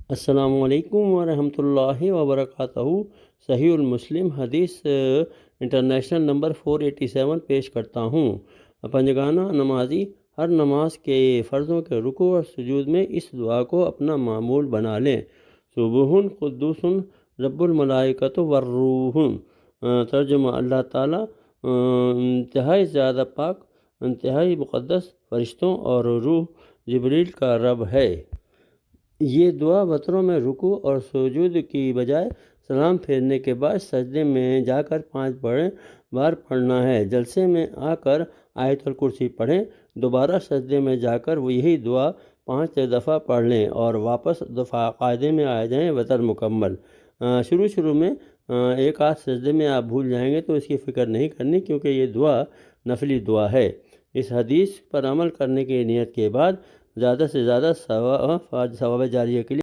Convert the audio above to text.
السلام علیکم ورحمۃ اللہ وبرکاتہ۔ صحیح المسلم حدیث انٹرنیشنل نمبر 487 پیش کرتا ہوں۔ پنجگانہ نمازی ہر نماز کے فرضوں کے رکوع اور سجود میں اس دعا کو اپنا معمول بنا لیں۔ سبوح قدوس رب الملائکۃ والروح۔ ترجمہ: اللہ تعالیٰ انتہائی زیادہ پاک، انتہائی مقدس فرشتوں اور روح جبریل کا رب ہے۔ یہ دعا وتروں میں رکوع اور سجود کی بجائے سلام پھیرنے کے بعد سجدے میں جا کر 5 بار پڑھنا ہے۔ جلسے میں آ کر آیت الکرسی پڑھیں، دوبارہ سجدے میں جا کر یہی دعا 5 دفعہ پڑھ لیں اور واپس قاعدے میں آ جائیں۔ وتر مکمل۔ شروع میں ایک آدھ سجدے میں آپ بھول جائیں گے تو اس کی فکر نہیں کرنی، کیونکہ یہ دعا نفلی دعا ہے۔ اس حدیث پر عمل کرنے کی نیت کے بعد زیادہ سے زیادہ ثواب جاریہ کے لیے